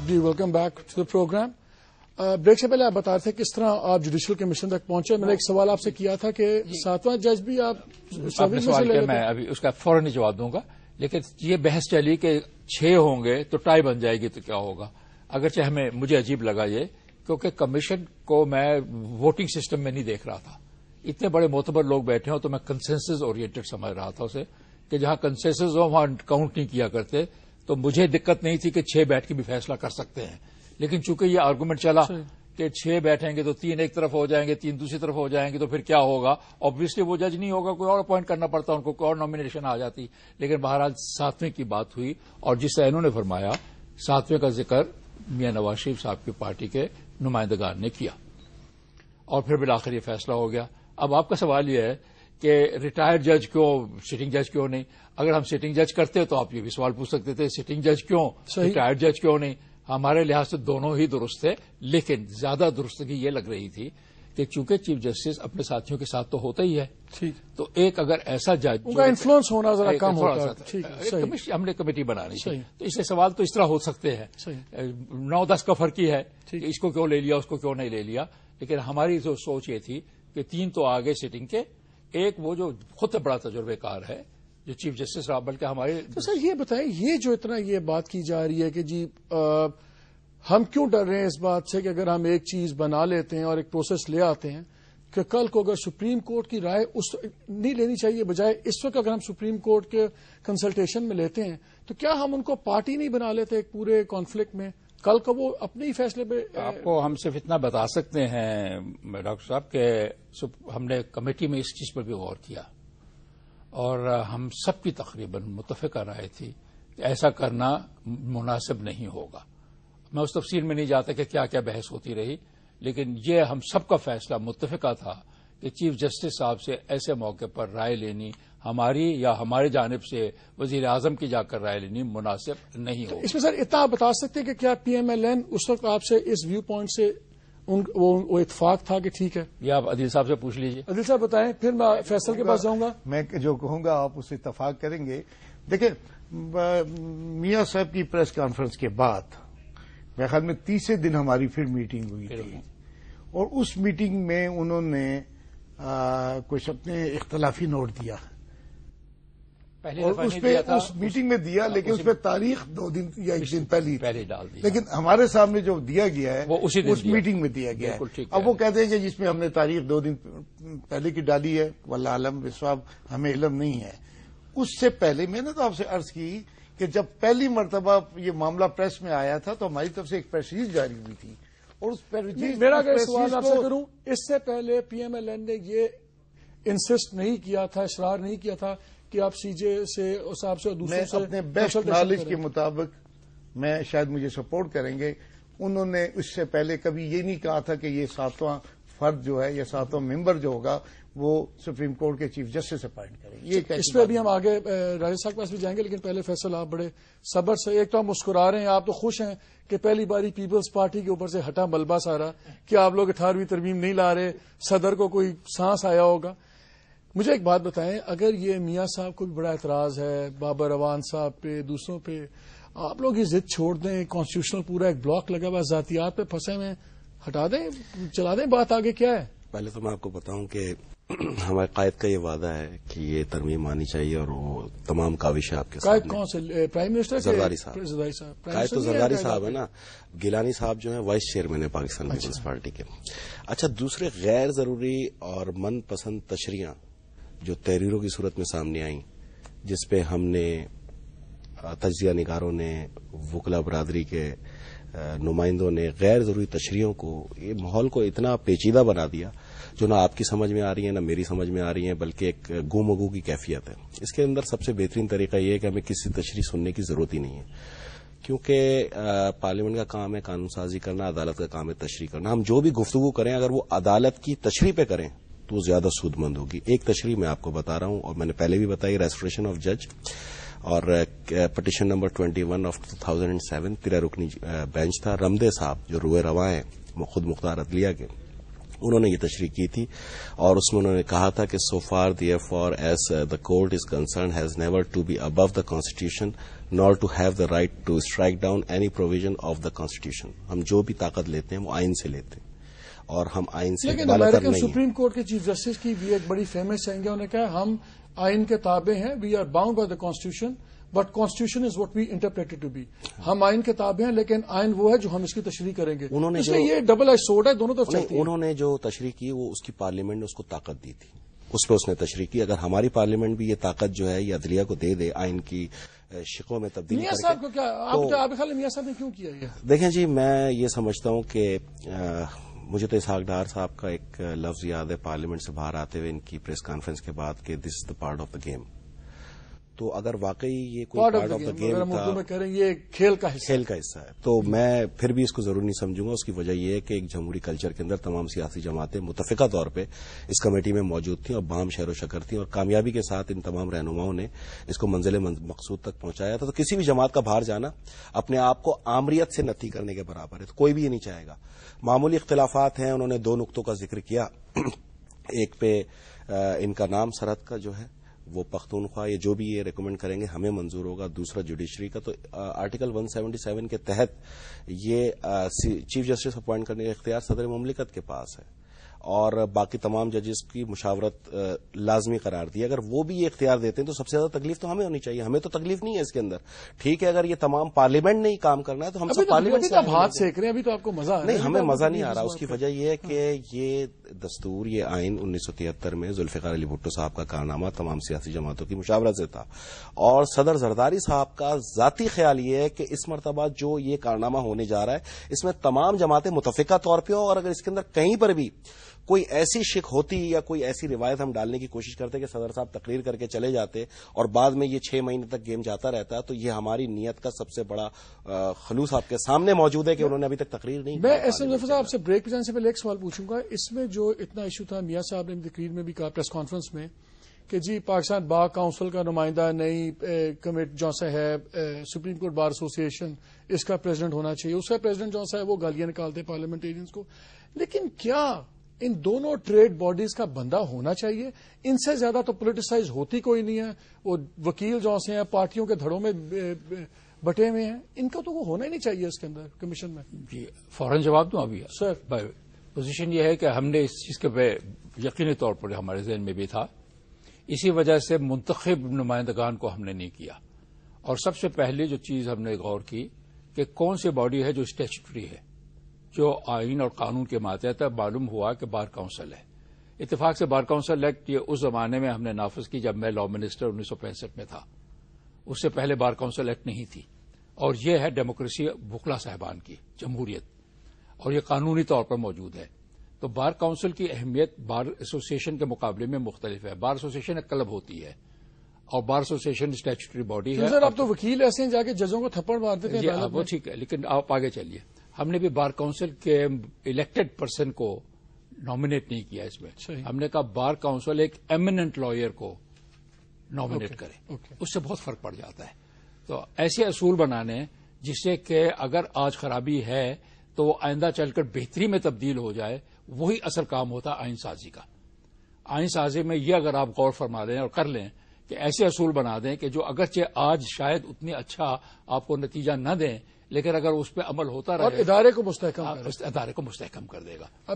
G welcome back to the programme. Break سے پہلے آپ بتا رہے تھے کس طرح آپ جوڈیشل کمیشن تک پہنچے. میں نے ایک سوال آپ سے کیا تھا کہ 7واں جج بھی آپ سروس میں سے لے لیتے. میں ابھی اس کا فوراً جواب دوں گا، لیکن یہ بحث چلی کہ 6 ہوں گے تو ٹائی بن جائے گی تو کیا ہوگا. اگرچہ مجھے عجیب لگا یہ، کیونکہ کمیشن کو میں ووٹنگ سسٹم میں نہیں دیکھ رہا تھا. اتنے بڑے معتبر لوگ بیٹھے ہوں تو میں کنسنسس اورینٹڈ سمجھ رہا تھا اسے، کہ جہاں کنسنسس ہو وہاں کاؤنٹ نہیں کیا کرتے. تو مجھے دقت نہیں تھی کہ 6 بیٹھ کے بھی فیصلہ کر سکتے ہیں، لیکن چونکہ یہ آرگومنٹ چلا کہ 6 بیٹھیں گے تو 3 ایک طرف ہو جائیں گے، 3 دوسری طرف ہو جائیں گے، تو پھر کیا ہوگا. آبویسلی وہ جج نہیں ہوگا، کوئی اور اپوائنٹ کرنا پڑتا، ان کو کوئی اور نامینیشن آ جاتی. لیکن بہرحال 7ویں کی بات ہوئی، اور جس طرح انہوں نے فرمایا 7ویں کا ذکر میاں نواز شریف صاحب کی پارٹی کے نمائندگان نے کیا، اور پھر بالآخر یہ فیصلہ ہو گیا. اب آپ کا سوال یہ ہے کہ ریٹائرڈ جج کیوں، سٹنگ جج کیوں نہیں؟ اگر ہم سٹنگ جج کرتے تو آپ یہ بھی سوال پوچھ سکتے تھے سٹنگ جج کیوں، ریٹائرڈ جج کیوں نہیں. ہمارے لحاظ سے دونوں ہی درست تھے، لیکن زیادہ درستگی یہ لگ رہی تھی کہ چونکہ چیف جسٹس اپنے ساتھیوں کے ساتھ تو ہوتا ہی ہے، تو ایک اگر ایسا جج ان کا انفلوئنس ہونا ذرا کم ہوتا ہے. ہم نے کمیٹی بنانی تھی، تو اس سے سوال تو اس طرح ہو سکتے ہیں. 9-10 کا فرق ہی ہے کہ اس کو کیوں لے لیا، اس کو کیوں نہیں لے لیا. لیکن ہماری جو سوچ یہ تھی کہ 3 تو آگے سٹنگ کے، ایک وہ جو خود بڑا تجربے کار ہے جو چیف جسٹس رہا، بلکہ ہمارے. تو سر یہ بتائیں، یہ جو اتنا یہ بات کی جا رہی ہے کہ جی ہم کیوں ڈر رہے ہیں اس بات سے کہ اگر ہم ایک چیز بنا لیتے ہیں اور ایک پروسیس لے آتے ہیں کہ کل کو اگر سپریم کورٹ کی رائے اس نہیں لینی چاہیے، بجائے اس وقت اگر ہم سپریم کورٹ کے کنسلٹیشن میں لیتے ہیں تو کیا ہم ان کو پارٹی نہیں بنا لیتے ایک پورے کانفلکٹ میں؟ کل کو وہ اپنے ہی فیصلے پہ. آپ کو ہم صرف اتنا بتا سکتے ہیں ڈاکٹر صاحب کہ ہم نے کمیٹی میں اس چیز پر بھی غور کیا، اور ہم سب کی تقریباً متفقہ رائے تھی کہ ایسا کرنا مناسب نہیں ہوگا. میں اس تفصیل میں نہیں جاتا کہ کیا کیا بحث ہوتی رہی، لیکن یہ ہم سب کا فیصلہ متفقہ تھا کہ چیف جسٹس صاحب سے ایسے موقع پر رائے لینی ہماری یا ہمارے جانب سے وزیر اعظم کی جا کر رائے لینی مناسب نہیں ہوگی. اس میں سر اتنا آپ بتا سکتے ہیں کہ کیا پی ایم ایل این اس وقت آپ سے اس ویو پوائنٹ سے وہ اتفاق تھا کہ ٹھیک ہے؟ یہ آپ عدیل صاحب سے پوچھ لیجیے. عدیل صاحب بتائیں، پھر میں فیصل کے پاس جاؤں گا. میں جو کہوں گا آپ اس سے اتفاق کریں گے. دیکھیں، میاں صاحب کی پریس کانفرنس کے بعد میرے خیال میں 30 دن ہماری پھر میٹنگ ہوئی تھی، اور اس میٹنگ میں انہوں نے کچھ اپنے اختلافی نوٹ دیا، اور اس پہ اس میٹنگ میں دیا، لیکن اس پہ تاریخ 2 دن یا 1 دن پہلے ڈال دی. لیکن ہمارے سامنے جو دیا گیا ہے وہ اس میٹنگ میں دیا گیا ہے. اب وہ کہتے ہیں کہ جس میں ہم نے تاریخ 2 دن پہلے کی ڈالی ہے، واللہ عالم بصواب، ہمیں علم نہیں ہے. اس سے پہلے میں نے تو آپ سے عرض کی کہ جب پہلی مرتبہ یہ معاملہ پریس میں آیا تھا تو ہماری طرف سے ایک پریس ریلیز جاری ہوئی تھی، اور اس میرا اگر سوال آپ سے کروں، اس سے پہلے پی ایم ایل این نے یہ انسسٹ نہیں کیا تھا، اصرار نہیں کیا تھا کہ آپ سی جے سے صاحب سے دوسروں سے اپنے بیسٹ نالج کے مطابق، میں شاید مجھے سپورٹ کریں گے، انہوں نے اس سے پہلے کبھی یہ نہیں کہا تھا کہ یہ 7واں فرد جو ہے یا 7واں ممبر جو ہوگا وہ سپریم کورٹ کے چیف جسٹس اپوائنٹ کریں. یہ اس پہ ابھی ہم آگے راجہ صاحب کے پاس بھی جائیں گے، لیکن پہلے فیصل آپ بڑے صبر سے، ایک تو آپ مسکرا رہے ہیں، آپ تو خوش ہیں کہ پہلی باری پیپلز پارٹی کے اوپر سے ہٹا ملبہ سارا کہ آپ لوگ 18ویں ترمیم نہیں لا رہے، صدر کو کوئی سانس آیا ہوگا. مجھے ایک بات بتائیں، اگر یہ میاں صاحب کو بھی بڑا اعتراض ہے بابر روان صاحب پہ، دوسروں پہ، آپ لوگ یہ ضد چھوڑ دیں، کانسٹیٹیوشنل پورا ایک بلاک لگا ہوا ذاتیات پہ پھنسے میں، ہٹا دیں، چلا دیں، بات آگے کیا ہے؟ پہلے تو میں آپ کو بتاؤں کہ ہمارے قائد کا یہ وعدہ ہے کہ یہ ترمیم آنی چاہیے، اور وہ تمام کاوشیں آپ کے سامنے. قائد کون سے؟ پرائم منسٹر زرداری صاحب. قائد تو زرداری صاحب ہے نا. گیلانی صاحب جو ہیں وائس چیئرمین ہے پاکستان پیپلز پارٹی کے. اچھا، دوسرے غیر ضروری اور من پسند تشریحاں جو تحریروں کی صورت میں سامنے آئیں، جس پہ ہم نے تجزیہ نگاروں نے، وکلا برادری کے نمائندوں نے غیر ضروری تشریحوں کو، یہ ماحول کو اتنا پیچیدہ بنا دیا جو نہ آپ کی سمجھ میں آ رہی ہیں نہ میری سمجھ میں آ رہی ہیں، بلکہ ایک گو مگو کی کیفیت ہے. اس کے اندر سب سے بہترین طریقہ یہ ہے کہ ہمیں کسی تشریح سننے کی ضرورت ہی نہیں ہے، کیونکہ پارلیمنٹ کا کام ہے قانون سازی کرنا، عدالت کا کام ہے تشریح کرنا. ہم جو بھی گفتگو کریں اگر وہ عدالت کی تشریح پہ کریں تو زیادہ سود مند ہوگی. ایک تشریح میں آپ کو بتا رہا ہوں، اور میں نے پہلے بھی بتائی، ریسٹوریشن آف جج، اور پٹیشن نمبر 21 آف 2007 13 رکنی بینچ تھا. رمدے صاحب جو روئے رواں ہیں خود مختار عدلیہ کے، انہوں نے یہ تشریح کی تھی اور اس میں انہوں نے کہا تھا کہ so far there far as the court is concerned has never to be above the constitution nor to have the right to strike down any provision of the constitution. ہم جو بھی طاقت لیتے ہیں وہ آئین سے لیتے ہیں اور ہم آئین سے لیکن امریکن سپریم کورٹ کے چیف جسٹس کی بھی ایک بڑی فیمس سینگ ہے. انہوں نے کہا ہم آئین کے تابع ہیں, we are bound by the constitution but constitution is what we interpreted to be. ہم آئین کے تابع ہیں لیکن آئین وہ ہے جو ہم اس کی تشریح کریں گے. اس لیے یہ ڈبل ایج سورڈ ہے, دونوں طرف چلتی ہے. انہوں نے جو تشریح کی وہ اس کی پارلیمنٹ نے اس کو طاقت دی تھی, اس پہ اس نے تشریح کی. اگر ہماری پارلیمنٹ بھی یہ طاقت جو ہے یہ عدلیہ کو دے دے آئین کی شقوں میں تبدیلی میاں صاحب کو کیا آپ خیال میاں صاحب نے کیوں کیا یہ؟ دیکھیں جی, میں یہ سمجھتا ہوں کہ مجھے تو اسحاق ڈار صاحب کا ایک لفظ یاد ہے پارلیمنٹ سے باہر آتے ہوئے ان کی پریس کانفرنس کے بعد کہ this is the part of the game. تو اگر واقعی یہ کوئی پارٹ آف دا گیم تھا, یہ کھیل کا حصہ ہے, تو میں پھر بھی اس کو ضرور نہیں سمجھوں گا. اس کی وجہ یہ ہے کہ ایک جمہوری کلچر کے اندر تمام سیاسی جماعتیں متفقہ طور پہ اس کمیٹی میں موجود تھیں اور باہم شہر و شکر تھیں اور کامیابی کے ساتھ ان تمام رہنماؤں نے اس کو منزل مقصود تک پہنچایا تھا. تو کسی بھی جماعت کا باہر جانا اپنے آپ کو آمریت سے نتی کرنے کے برابر ہے, تو کوئی بھی یہ نہیں چاہے گا. معمولی اختلافات ہیں, انہوں نے 2 نقطوں کا ذکر کیا. ایک پہ ان کا نام سرحد کا جو ہے وہ پختونخوا, یہ جو بھی یہ ریکمینڈ کریں گے ہمیں منظور ہوگا. دوسرا جوڈیشری کا, تو آرٹیکل 177 کے تحت یہ چیف جسٹس اپوائنٹ کرنے کا اختیار صدر مملکت کے پاس ہے اور باقی تمام ججز کی مشاورت لازمی قرار دی. اگر وہ بھی یہ اختیار دیتے ہیں تو سب سے زیادہ تکلیف تو ہمیں ہونی چاہیے. ہمیں تو تکلیف نہیں ہے اس کے اندر, ٹھیک ہے. اگر یہ تمام پارلیمنٹ نے ہی کام کرنا ہے تو ہم سب پارلیمنٹ سے ہاتھ سیک رہے ہیں. ابھی تو آپ کو مزہ نہیں, ہمیں مزہ نہیں آ رہا. اس کی وجہ یہ ہے کہ یہ دستور, یہ آئین 1973 میں ذوالفقار علی بھٹو صاحب کا کارنامہ تمام سیاسی جماعتوں کی مشاورت سے تھا اور صدر زرداری صاحب کا ذاتی خیال یہ ہے کہ اس مرتبہ جو یہ کارنامہ ہونے جا رہا ہے اس میں تمام جماعتیں متفقہ طور پہ ہوں, اور اگر اس کے اندر کہیں پر بھی کوئی ایسی شک ہوتی یا کوئی ایسی روایت ہم ڈالنے کی کوشش کرتے کہ صدر صاحب تقریر کر کے چلے جاتے اور بعد میں یہ 6 مہینے تک گیم جاتا رہتا ہے, تو یہ ہماری نیت کا سب سے بڑا خلوص آپ کے سامنے موجود ہے کہ انہوں نے ابھی تک تقریر نہیں کی. میں ایس ایم ظفر صاحب آپ سے بریک پہ جانے سے پہلے ایک سوال پوچھوں گا. اس میں جو اتنا ایشو تھا, میاں صاحب نے تقریر میں بھی کہا پریس کانفرنس میں کہ جی پاکستان بار کاؤنسل کا نمائندہ نئی کمیٹی جو سا ہے سپریم کورٹ بار ایسوسی ایشن, اس کا پریزیڈنٹ ہونا چاہیے. اس کا پریزیڈنٹ جو سا ہے وہ گالیاں نکالتے پارلیمنٹیرینز کو. لیکن کیا ان دونوں ٹریڈ باڈیز کا بندہ ہونا چاہیے؟ ان سے زیادہ تو پولیٹیسائز ہوتی کوئی نہیں ہے. وہ وکیل جو سے ہیں پارٹیوں کے دھڑوں میں بٹے ہوئے ہیں, ان کا تو وہ ہونا ہی نہیں چاہیے اس کے اندر کمیشن میں. جی فوراً جواب دوں. ابھی سر پوزیشن یہ ہے کہ ہم نے اس چیز کے یقینی طور پر ہمارے ذہن میں بھی تھا, اسی وجہ سے منتخب نمائندگان کو ہم نے نہیں کیا. اور سب سے پہلے جو چیز ہم نے غور کی کہ کون سی باڈی ہے جو اسٹیچوٹری ہے, جو آئین اور قانون کے ماتحت معلوم ہوا کہ بار کاؤنسل ہے. اتفاق سے بار کاؤنسل ایکٹ یہ اس زمانے میں ہم نے نافذ کی جب میں لا منسٹر 1965 میں تھا. اس سے پہلے بار کاؤنسل ایکٹ نہیں تھی, اور یہ ہے ڈیموکریسی بخلا صاحبان کی جمہوریت, اور یہ قانونی طور پر موجود ہے. تو بار کاؤنسل کی اہمیت بار ایسوسی ایشن کے مقابلے میں مختلف ہے. بار ایسوسی ایشن ایک کلب ہوتی ہے اور بار ایسوسی ایشن اسٹیچوٹری باڈی ہے. سر آپ تو وکیل ایسے ہیں جا کے ججوں کو تھپڑ مار دیتے ہیں. وہ ٹھیک ہے, لیکن آپ آگے چلیے. ہم نے بھی بار کاؤنسل کے الیکٹڈ پرسن کو نامنیٹ نہیں کیا اس میں. ہم نے کہا بار کاؤنسل ایک ایمیننٹ لائر کو نامنیٹ کرے, اس سے بہت فرق پڑ جاتا ہے. تو ایسے اصول بنانے جس سے کہ اگر آج خرابی ہے تو وہ آئندہ چل کر بہتری میں تبدیل ہو جائے, وہی اصل کام ہوتا ہے آئین سازی کا. آئین سازی میں یہ اگر آپ غور فرما لیں اور کر لیں کہ ایسے اصول بنا دیں کہ جو اگرچہ آج شاید اتنے اچھا آپ کو نتیجہ نہ دیں, لیکن اگر اس پہ عمل ہوتا رہے اور ادارے کو مستحکم کر دے گا.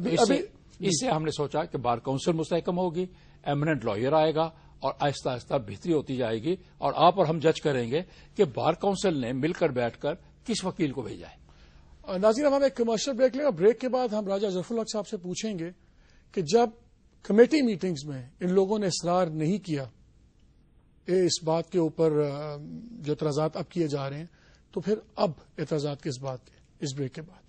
اس سے ہم نے سوچا کہ بار کاؤنسل مستحکم ہوگی, ایمننٹ لائر آئے گا, اور آہستہ آہستہ بہتری ہوتی جائے گی, اور آپ اور ہم جج کریں گے کہ بار کاؤنسل نے مل کر بیٹھ کر کس وکیل کو بھیجا ہے. ناظرین, ہم ایک کمرشل بریک لیں گے. بریک کے بعد ہم راجہ ظفر الحق صاحب سے پوچھیں گے کہ جب کمیٹی میٹنگز میں ان لوگوں نے اصرار نہیں کیا اس بات کے اوپر جو اعتراضات اب کیے جا رہے ہیں, تو پھر اب اعتراضات کس بات کے؟ اس بریک کے بعد.